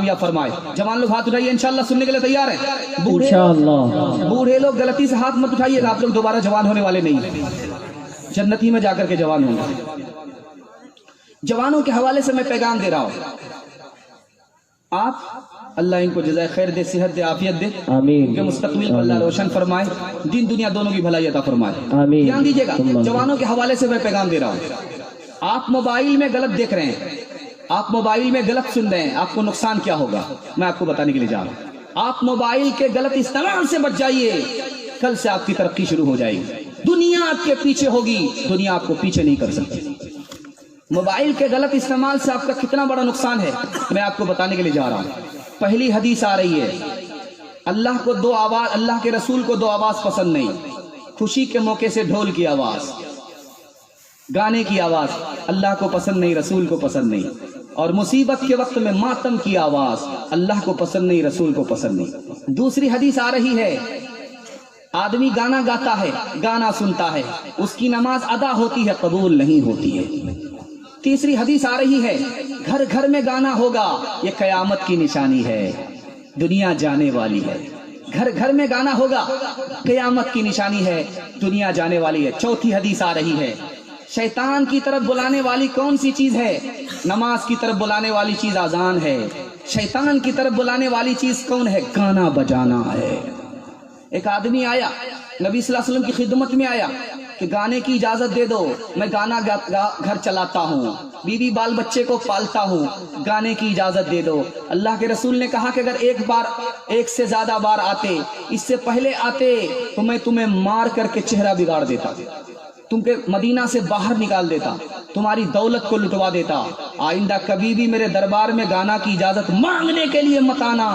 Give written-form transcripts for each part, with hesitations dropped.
کامیاب فرمائے. جوان لوگ ہاتھ اٹھائیے, انشاءاللہ سننے کے لیے تیار ہیں؟ بوڑھے لوگ غلطی سے ہاتھ مت اٹھائیے گا, آپ لوگ دوبارہ جوان ہونے والے نہیں ہیں, جنتی میں جا کر کے جوان ہوں گے. جوانوں کے حوالے سے میں پیغام دے رہا ہوں, آپ اللہ ان کو جزائے خیر دے, صحت دے, عافیت دے, آمین. کہ مستقبل کو اللہ روشن فرمائے, دین دنیا دونوں کی بھلائی عطا فرمائے. آمین. دھیان دیجیے گا, جوانوں کے حوالے سے میں پیغام دے رہا ہوں. آپ موبائل میں غلط دیکھ رہے ہیں, آپ موبائل میں غلط سن رہے ہیں, آپ کو نقصان کیا ہوگا میں آپ کو بتانے کے لیے جا رہا ہوں. آپ موبائل کے غلط استعمال سے بچ جائیے, کل سے آپ کی ترقی شروع ہو جائے گی. دنیا آپ کے پیچھے ہوگی, دنیا آپ کو پیچھے نہیں کر سکتی. موبائل کے غلط استعمال سے آپ کا کتنا بڑا نقصان ہے میں آپ کو بتانے کے لیے جا رہا ہوں. پہلی حدیث آ رہی ہے, اللہ کو دو آواز, اللہ کے رسول کو دو آواز پسند نہیں. خوشی کے موقع سے ڈھول کی آواز, گانے کی آواز اللہ کو پسند نہیں, رسول کو پسند نہیں. اور مصیبت کے وقت میں ماتم کی آواز اللہ کو پسند نہیں, رسول کو پسند نہیں. دوسری حدیث آ رہی ہے, آدمی گانا گاتا ہے, گانا سنتا ہے, اس کی نماز ادا ہوتی ہے, قبول نہیں ہوتی ہے. تیسری حدیث آ رہی ہے, گھر گھر میں گانا ہوگا, یہ قیامت کی نشانی ہے, دنیا جانے والی ہے. گھر گھر میں گانا ہوگا, قیامت کی نشانی ہے, دنیا جانے والی ہے. چوتھی حدیث آ رہی ہے, شیطان کی طرف بلانے والی کون سی چیز ہے؟ نماز کی طرف بلانے والی چیز اذان ہے. شیطان کی طرف بلانے والی چیز کون ہے؟ گانا بجانا ہے. ایک آدمی آیا, نبی صلی اللہ علیہ وسلم کی خدمت میں آیا کہ گانے کی اجازت دے دو, میں گانا گھر چلاتا ہوں, بیوی بال بچے کو پالتا ہوں, گانے کی اجازت دے دو. اللہ کے رسول نے کہا کہ اگر ایک سے زیادہ بار آتے, اس سے پہلے آتے تو میں تمہیں مار کر کے چہرہ بگاڑ دیتا, تم کے مدینہ سے باہر نکال دیتا, تمہاری دولت کو لٹوا دیتا. آئندہ کبھی بھی میرے دربار میں گانا کی اجازت مانگنے کے لیے مت آنا.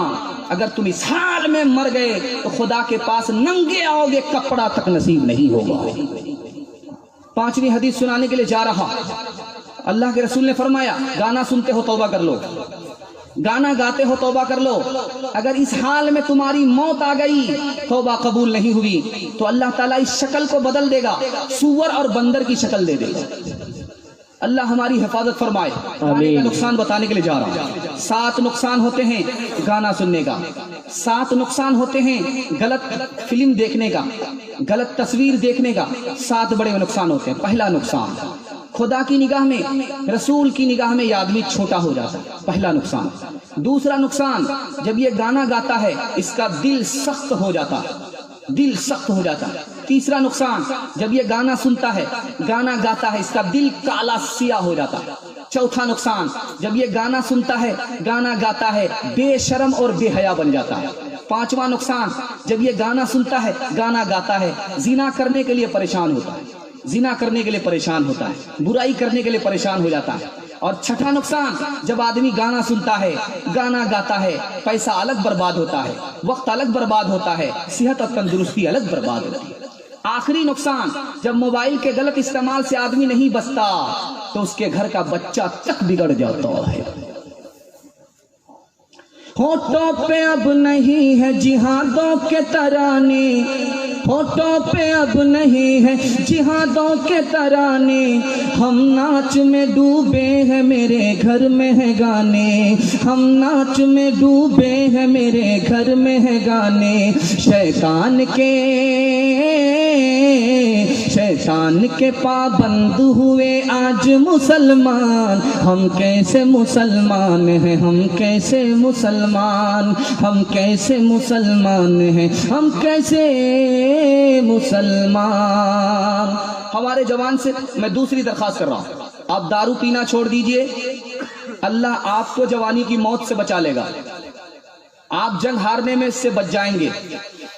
اگر تم اس حال میں مر گئے تو خدا کے پاس ننگے آؤ گے, کپڑا تک نصیب نہیں ہوگا. پانچویں حدیث سنانے کے لیے جا رہا. اللہ کے رسول نے فرمایا, گانا سنتے ہو توبہ کر لو, گانا گاتے ہو توبہ کر لو. اگر اس حال میں تمہاری موت آ گئی, توبہ قبول نہیں ہوئی, تو اللہ تعالیٰ اس شکل کو بدل دے گا, سور اور بندر کی شکل دے دے گا. اللہ ہماری حفاظت فرمائے. گانے کا نقصان بتانے کے لیے جا رہا ہوں. 7 نقصان ہوتے ہیں گانا سننے کا, 7 نقصان ہوتے ہیں غلط فلم دیکھنے کا, غلط تصویر دیکھنے کا. 7 بڑے نقصان ہوتے ہیں. پہلا نقصان, خدا کی نگاہ میں, رسول کی نگاہ میں یہ آدمی چھوٹا ہو جاتا ہے, پہلا نقصان. دوسرا نقصان, جب یہ گانا گاتا ہے اس کا دل سخت ہو جاتا ہے, دل سخت ہو جاتا ہے. تیسرا نقصان, جب یہ گانا سنتا ہے, گانا گاتا ہے, اس کا دل کالا سیاہ ہو جاتا ہے. چوتھا نقصان, جب یہ گانا سنتا ہے, گانا گاتا ہے, بے شرم اور بے حیا بن جاتا ہے. پانچواں نقصان, جب یہ گانا سنتا ہے, گانا گاتا ہے, زنا کرنے کے لیے پریشان ہوتا ہے, زنا کرنے کے لیے پریشان ہوتا ہے, برائی کرنے کے لیے پریشان ہو جاتا ہے. اور چھٹا نقصان, جب آدمی گانا سنتا ہے, گانا گاتا ہے, پیسہ الگ برباد ہوتا ہے, وقت الگ برباد ہوتا ہے, صحت اور تندرستی الگ برباد ہوتی ہے. آخری نقصان, جب موبائل کے غلط استعمال سے آدمی نہیں بچتا تو اس کے گھر کا بچہ تک بگڑ جاتا ہے. ہوٹوں پہ اب نہیں ہے جہادوں کے ترانے, ہوٹوں پہ اب نہیں ہے جہادوں کے ترانے, ہم ناچ میں ڈوبے ہیں میرے گھر میں ہے گانے, ہم ناچ میں ڈوبے ہیں میرے گھر میں ہے گانے. شیطان کے پابند ہوئے آج مسلمان, ہم کیسے مسلمان ہیں, ہم کیسے مسلمان, ہم کیسے مسلمان ہیں, ہم کیسے مسلمان. ہمارے جوان سے میں دوسری درخواست کر رہا ہوں, آپ دارو پینا چھوڑ دیجئے, اللہ آپ کو جوانی کی موت سے بچا لے گا. آپ جنگ ہارنے میں اس سے بچ جائیں گے.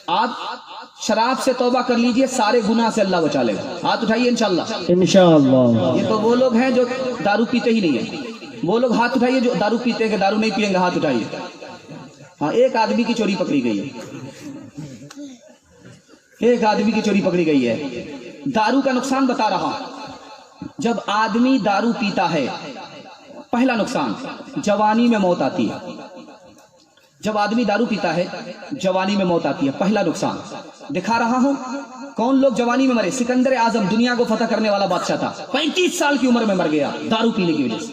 آپ شراب سے توبہ کر لیجئے, سارے گناہ سے اللہ بچا لے گا. ہاتھ اٹھائیے انشاءاللہ. انشاءاللہ. یہ تو وہ لوگ ہیں جو دارو پیتے ہی نہیں ہیں, وہ لوگ ہاتھ اٹھائیے جو دارو پیتے ہیں, کہ دارو نہیں پیئیں گے ہاتھ اٹھائیے. ہاں, ایک آدمی کی چوری پکڑی گئی ہے, ایک آدمی کی چوری پکڑی گئی ہے. دارو کا نقصان بتا رہا. جب آدمی دارو پیتا ہے, پہلا نقصان, جوانی میں موت آتی ہے. جب آدمی دارو پیتا ہے جوانی میں موت آتی ہے, پہلا نقصان. دکھا رہا ہوں کون لوگ جوانی میں مرے. سکندر اعظم دنیا کو فتح کرنے والا بادشاہ تھا, 35 سال کی عمر میں مر گیا دارو پینے کی وجہ سے.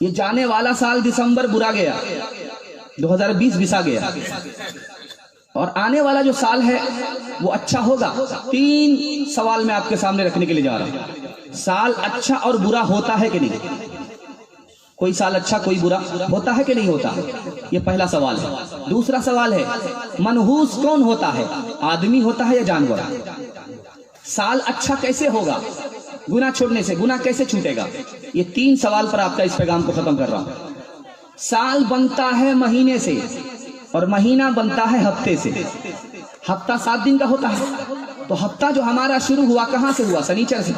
یہ جانے والا سال دسمبر برا گیا، 2020 بسا گیا، اور آنے والا جو سال ہے وہ اچھا ہوگا۔ 3 سوال میں آپ کے سامنے رکھنے کے لیے جا رہا ہوں۔ سال اچھا اور برا ہوتا ہے کہ نہیں؟ کوئی سال اچھا کوئی برا ہوتا ہے کہ نہیں ہوتا؟ یہ پہلا سوال ہے۔ دوسرا سوال ہے منحوس کون ہوتا ہے، آدمی ہوتا ہے یا جانور؟ سال اچھا کیسے ہوگا گناہ چھوڑنے سے؟ گناہ کیسے چھوٹے گا؟ یہ 3 سوال پر آپ کا اس پیغام کو ختم کر رہا ہوں۔ سال بنتا ہے مہینے سے اور مہینہ بنتا ہے ہفتے سے۔ ہفتہ 7 دن کا ہوتا ہے، تو ہفتہ جو ہمارا شروع ہوا کہاں سے ہوا؟ سنیچر سے۔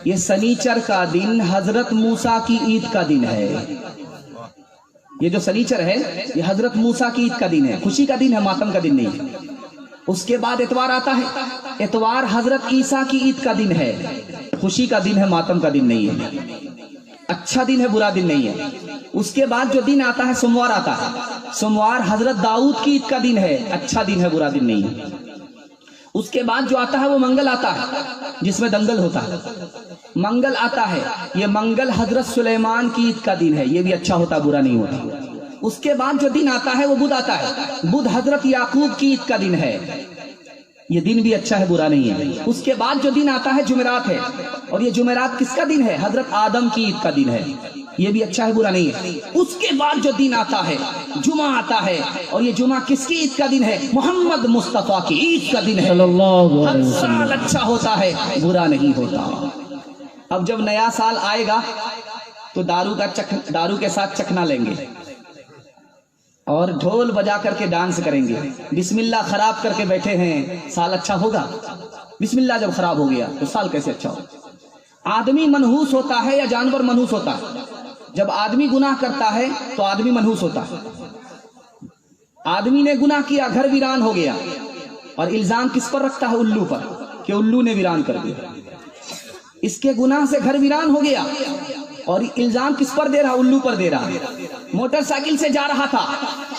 یہ سنیچر کا دن حضرت موسیٰ کی عید کا دن ہے۔ یہ جو سنیچر ہے یہ حضرت موسیٰ کی عید کا دن ہے، خوشی کا دن ہے، ماتم کا دن نہیں ہے۔ اس کے بعد اتوار آتا ہے، اتوار حضرت عیسیٰ کی عید کا دن ہے، خوشی کا دن ہے، ماتم کا دن نہیں ہے، اچھا دن ہے، برا دن نہیں ہے۔ اس کے بعد جو دن آتا ہے سوموار آتا ہے، سوموار حضرت داؤد کی عید کا دن ہے، اچھا دن ہے، برا دن نہیں ہے۔ اس کے بعد جو آتا ہے وہ منگل آتا ہے جس میں دنگل ہوتا ہے، منگل آتا ہے، یہ منگل حضرت سلیمان کی عید کا دن ہے، یہ بھی اچھا ہوتا، برا نہیں ہوتا۔ اس کے بعد جو دن آتا ہے وہ بدھ آتا ہے، بدھ حضرت یعقوب کی عید کا دن ہے، یہ دن بھی اچھا ہے، برا نہیں ہے۔ اس کے بعد جو دن آتا ہے جمعرات ہے، اور یہ جمعرات کس کا دن ہے؟ حضرت آدم کی عید کا دن ہے، یہ بھی اچھا ہے، برا نہیں ہے۔ اس کے بعد جو دن آتا ہے جمعہ آتا ہے، اور یہ جمعہ کس کی عید کا دن ہے؟ محمد مصطفیٰ کی عید کا دن ہے، ہر سال اچھا ہوتا ہے، برا نہیں ہوتا۔ اب جب نیا سال آئے گا تو دارو کے ساتھ چکھنا لیں گے اور ڈھول بجا کر کے ڈانس کریں گے، بسم اللہ خراب کر کے بیٹھے ہیں، سال اچھا ہوگا؟ بسم اللہ جب خراب ہو گیا تو سال کیسے اچھا ہوگا؟ آدمی منحوس ہوتا ہے یا جانور منحوس ہوتا ہے؟ جب آدمی گناہ کرتا ہے تو آدمی منحوس ہوتا ہے۔ آدمی نے گناہ کیا، گھر ویران ہو گیا، اور الزام کس پر رکھتا ہے؟ الو پر، کہ الو نے ویران کر دیا۔ اس کے گناہ سے گھر ویران ہو گیا، اور الزام کس پر دے رہا؟ الو پر دے رہا۔ موٹر سائیکل سے جا رہا تھا،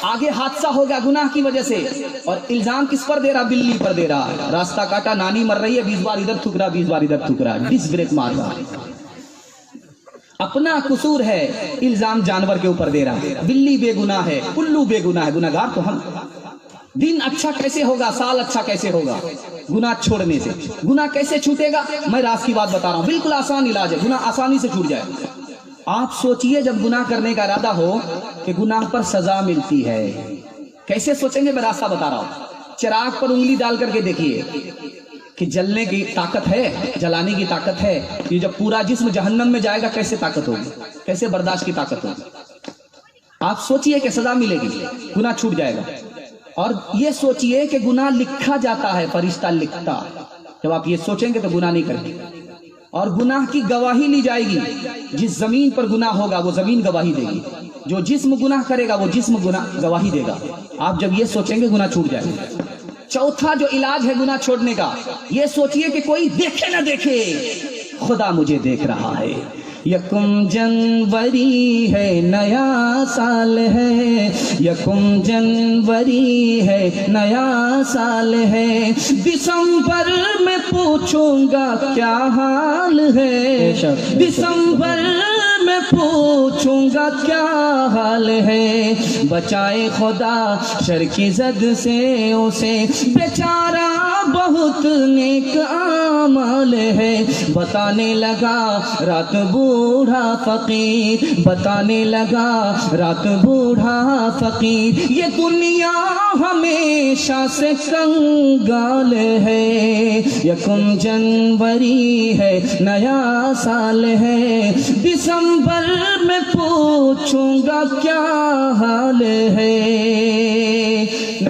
آگے حادثہ ہو گیا گناہ کی وجہ سے، اور الزام کس پر دے رہا؟ بلی پر دے رہا۔ راستہ کاٹا، نانی مر رہی ہے، 20 بار ادھر تھکرا، 20 بار ادھر تھکرا، ڈس بریک مار رہا۔ اپنا قصور ہے، الزام جانور کے اوپر دے رہا۔ بلی بے گناہ ہے، الو بے گناہ ہے، گناہگار تو ہم۔ دن اچھا کیسے ہوگا، سال اچھا کیسے ہوگا؟ گناہ چھوڑنے سے۔ گناہ کیسے چھوٹے گا؟ میں راز کی بات بتا رہا ہوں، بالکل آسان علاج ہے، گناہ آسانی سے چھوٹ جائے۔ آپ سوچئے جب گناہ کرنے کا ارادہ ہو کہ گناہ پر سزا ملتی ہے، کیسے سوچیں گے؟ میں راستہ بتا رہا ہوں۔ چراغ پر انگلی ڈال کر کے دیکھیے کہ جلنے کی طاقت ہے، جلانے کی طاقت ہے، یہ جب پورا جسم جہنم میں جائے گا کیسے طاقت ہوگی، کیسے برداشت کی طاقت ہوگی؟ آپ سوچئے کہ سزا ملے گی، گناہ چھوٹ جائے گا۔ اور یہ سوچئے کہ گناہ لکھا جاتا ہے، فرشتہ لکھتا۔ جب آپ یہ سوچیں گے تو گناہ نہیں کریں گے۔ اور گناہ کی گواہی لی جائے گی، جس زمین پر گناہ ہوگا وہ زمین گواہی دے گی، جو جسم گناہ کرے گا وہ جسم گواہی دے گا۔ آپ جب یہ سوچیں گے گناہ چھوٹ جائے گا۔ چوتھا جو علاج ہے گناہ چھوڑنے کا، یہ سوچئے کہ کوئی دیکھے نہ دیکھے، خدا مجھے دیکھ رہا ہے۔ یکم جنوری ہے، نیا سال ہے، یکم جنوری ہے، نیا سال ہے، دسمبر میں پوچھوں گا کیا حال ہے، دسمبر میں پوچھوں گا کیا حال ہے، بچائے خدا شر کی زد سے اسے، بیچارہ بہت نیک اعمال ہے، بتانے لگا رات بوڑھا فقیر، بتانے لگا رات بوڑھا فقیر، یہ دنیا ہمیشہ سے کنگال ہے، یکم جنوری ہے، نیا سال ہے، دسمبر میں پوچھوں گا کیا حال ہے۔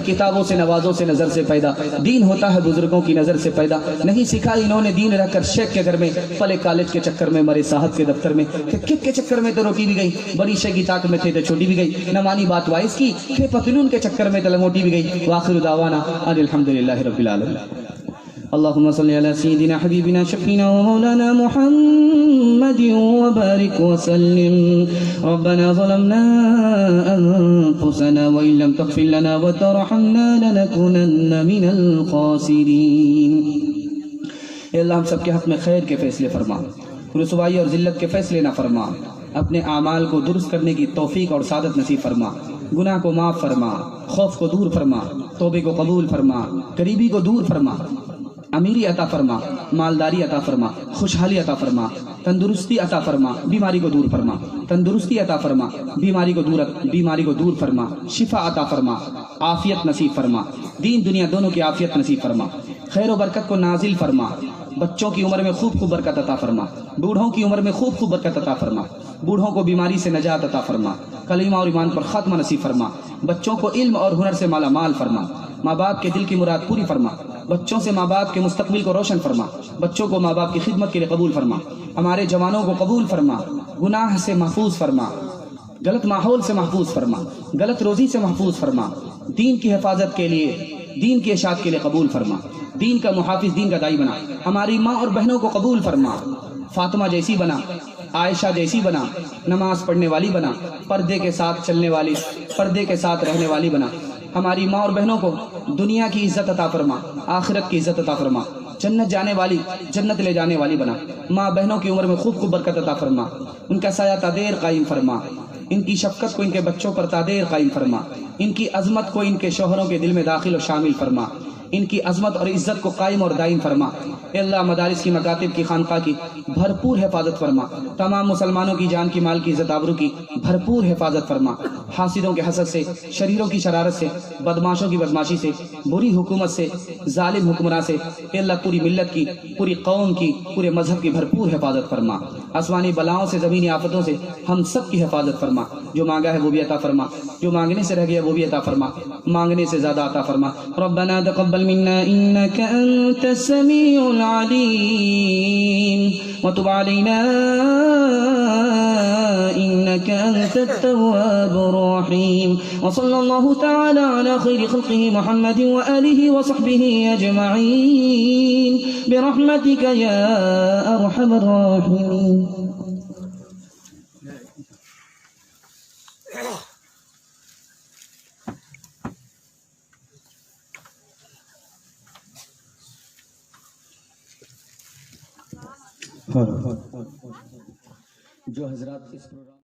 کتابوں سے نوازوں سے نظر سے پیدا دین ہوتا ہے، بزرگوں کی نظر سے پیدا نہیں سکھا انہوں نے دین، رہ کر شیخ کے گھر میں، پلے کالج کے چکر میں، مرے صاحب کے دفتر میں، کک کے چکر میں تو روٹی بھی گئی، بڑی شے کی طاقت میں تھے تو چھوٹی بھی گئی، نہ مانی بات وائس کی، کہ پتلون کے چکر میں تو لنگوٹی بھی گئی۔ وآخر دعوانا ان الحمدللہ رب العالمین۔ اللهم صل على سيدنا حبيبنا شفينا ومولانا محمد وبارك وسلم. ربنا ظلمنا أنفسنا وإن لم تغفر لنا وترحمنا لنكونن من الخاسرين. اے اللہ ہم سب کے حق میں خیر کے فیصلے فرما، رسوائی اور ذلت کے فیصلے نہ فرما. اپنے اعمال کو درست کرنے کی توفیق اور سعادت نصیب فرما، گناہ کو معاف فرما، خوف کو دور فرما، توبے کو قبول فرما، غریبی کو دور فرما، امیری عطا فرما، مالداری عطا فرما، خوشحالی عطا فرما، تندرستی عطا فرما، بیماری کو دور فرما، تندرستی عطا فرما، بیماری کو دور فرما، شفا عطا فرما، عافیت نصیب فرما، دین دنیا دونوں کی عافیت نصیب فرما، خیر و برکت کو نازل فرما، بچوں کی عمر میں خوب خوب برکت عطا فرما، بوڑھوں کی عمر میں خوب خوب برکت عطا فرما، بوڑھوں کو بیماری سے نجات عطا فرما، کلمہ اور ایمان پر خاتمہ نصیب فرما، بچوں کو علم اور ہنر سے مالا مال فرما، ماں باپ کے دل کی مراد پوری فرما، بچوں سے ماں باپ کے مستقبل کو روشن فرما، بچوں کو ماں باپ کی خدمت کے لیے قبول فرما، ہمارے جوانوں کو قبول فرما، گناہ سے محفوظ فرما، غلط ماحول سے محفوظ فرما، غلط روزی سے محفوظ فرما، دین کی حفاظت کے لیے، دین کی اشاعت کے لیے قبول فرما، دین کا محافظ، دین کا دائی بنا، ہماری ماں اور بہنوں کو قبول فرما، فاطمہ جیسی بنا، عائشہ جیسی بنا، نماز پڑھنے والی بنا، پردے کے ساتھ چلنے والی، پردے کے ساتھ رہنے والی بنا، ہماری ماں اور بہنوں کو دنیا کی عزت عطا فرما، آخرت کی عزت عطا فرما، جنت جانے والی، جنت لے جانے والی بنا، ماں بہنوں کی عمر میں خوب خوب برکت عطا فرما، ان کا سایہ تادیر قائم فرما، ان کی شفقت کو ان کے بچوں پر تادیر قائم فرما، ان کی عظمت کو ان کے شوہروں کے دل میں داخل و شامل فرما، ان کی عظمت اور عزت کو قائم اور دائم فرما، اے اللہ مدارس کی، مکاتب کی، خانقاہ کی بھرپور حفاظت فرما، تمام مسلمانوں کی جان کی، مال کی، عزت آبرو کی بھرپور حفاظت فرما، حاسدوں کے حسد سے، شریروں کی شرارت سے، بدماشوں کی بدماشی سے، بری حکومت سے، ظالم حکمراں سے، اے اللہ پوری ملت کی، پوری قوم کی، پورے مذہب کی بھرپور حفاظت فرما، آسمانی بلاؤں سے، زمینی آفتوں سے ہم سب کی حفاظت فرما، جو مانگا ہے وہ بھی عطا فرما، جو مانگنے سے رہ گیا وہ بھی عطا فرما، مانگنے سے زیادہ عطا فرما، ربنا تقبل منا انك انت السميع العليم وتب علينا انك انت التواب الرحيم وصلى الله تعالى على خير خلقه محمد وآله وصحبه أجمعين برحمتك يا أرحم الراحمين. جو حضرات اس پروگرام